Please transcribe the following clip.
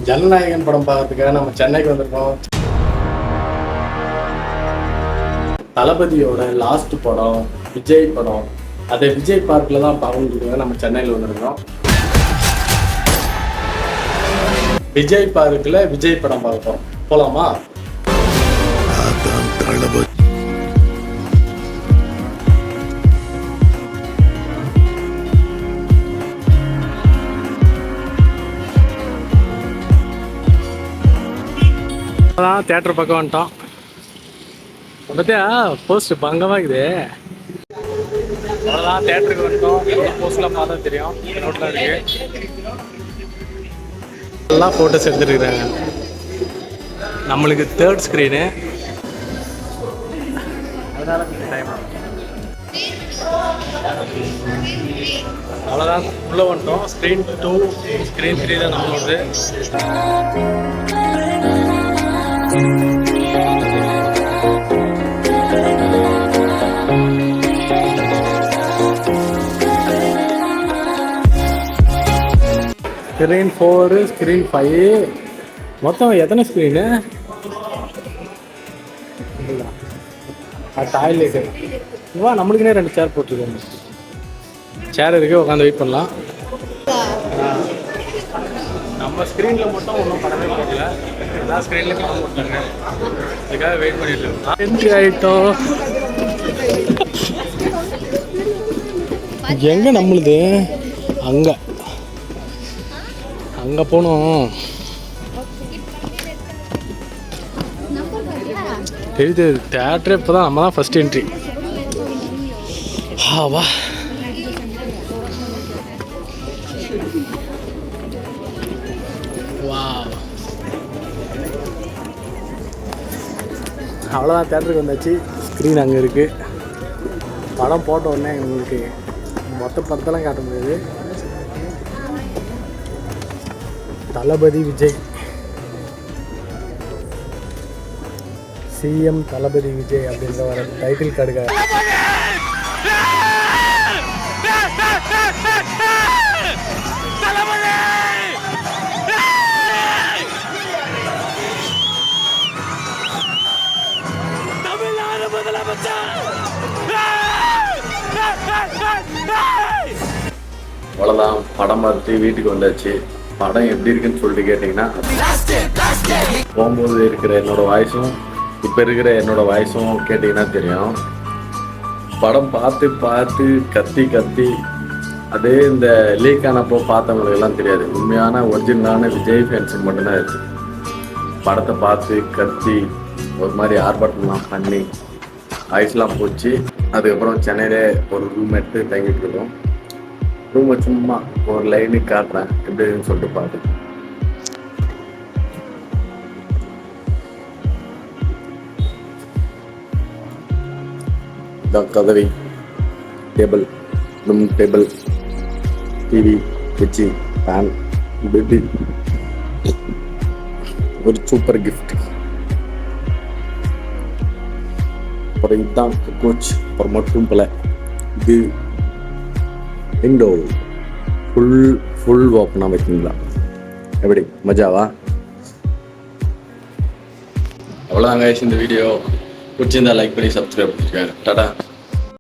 ஜனநாயகன் படம் பார்க்கறதுக்காக நம்ம சென்னைக்கு வந்திருக்கோம். தளபதியோட லாஸ்ட் படம் விஜய் படம், அதை விஜய் பார்க்கில் தான் பார்க்கறதுக்காக நம்ம சென்னையில் வந்திருக்கோம். விஜய் பார்க்கில் விஜய் படம் பார்ப்போம். போலாமா? தளபதி அதான் தியேட்டர் பக்கம் வந்துட்டோம். பார்த்தியா போஸ்ட் பங்கமாகுது. அவ்வளோதான் தியேட்டருக்கு வந்துட்டோம். போஸ்ட்லாம் பார்த்தா தெரியும். ரோட்டில் இருக்கு. எல்லாம் ஃபோட்டோஸ் எடுத்துருக்குறாங்க. நம்மளுக்கு தேர்ட் ஸ்க்ரீனு, அதனால டைம். அவ்வளோதான் உள்ளே வந்துட்டோம். ஸ்க்ரீன் 2 ஸ்க்ரீன் 3 தான் நம்மளோடது. ஸ்க்ரீன் 4 ஸ்க்ரீன் 5 மொத்தம் எத்தனை ஸ்க்ரீனு? டாய்லெட்டு வா, நம்மளுக்குனே 2 சேர் போட்டிருக்காங்க. சேர் இருக்கு, உட்காந்து வெயிட் பண்ணலாம். நம்ம ஸ்க்ரீனில் மட்டும் ஒன்றும் படமே போடல, எல்லா ஸ்க்ரீன்லேயும் படம் போட்டாங்க. அதுக்காக வெயிட் பண்ணிட்டு இருக்கோம். என்ட்ரி ஆகிட்டோம். எங்கே நம்மளுது? அங்கே அங்கே போகணும். தெரியுது தேட்டரே இப்போ தான். நம்ம தான் ஃபஸ்ட் என்ட்ரி. வா வா, அவ்வளோதான் தேட்டருக்கு வந்தாச்சு. ஸ்க்ரீன் அங்கே இருக்குது. படம் போட்ட உடனே உங்களுக்கு மொத்த படத்தெல்லாம் காட்ட முடியாது. தளபதி விஜய், சிஎம் தளபதி விஜய் அப்படின்ற வர டைட்டில் கார்டுக்காக அவ்வளோதான் படம் பார்த்து வீட்டுக்கு வந்தாச்சு. படம் எப்படி இருக்குன்னு சொல்லிட்டு கேட்டிங்கன்னா, போகும்போது இருக்கிற என்னோட வாய்ஸும் இப்போ இருக்கிற என்னோட வாய்ஸும் கேட்டிங்கன்னா தெரியும். படம் பார்த்து பார்த்து கத்தி கத்தி அதே இந்த லீக் ஆனப்போ பார்த்தவங்களுக்கெல்லாம் தெரியாது. உண்மையான ஒரிஜினலான விஜய் ஃபேன்ஸுக்கு மட்டும்தான் இருக்குது. படத்தை பார்த்து கத்தி ஒரு மாதிரி ஆர்ப்பாட்டம்லாம் பண்ணி ஐஸ்லாம் போச்சு. அதுக்கப்புறம் சென்னையிலே ஒரு ரூம் எடுத்து தங்கிட்டு இருக்கோம். ரூமை சும்மா ஒரு லைனுக்கு காட்டுறேன் எப்படின்னு சொல்லிட்டு பார்த்து. இதான் கதவை, table, room table, TV, fridge, fan, bed, ஒரு சூப்பர் கிஃப்ட். அப்புறம் இதுதான் கோச். அப்புறம் மட்டும் போல இது விண்டோ ஃபுல் ஓப்பனாக வைக்கிங்களா? எப்படி மஜாவா? அவ்வளோதாங்க இந்த வீடியோ பிடிச்சிருந்தா லைக் பண்ணி சப்ஸ்கிரைப் பண்ணிருக்காங்க. டாடா.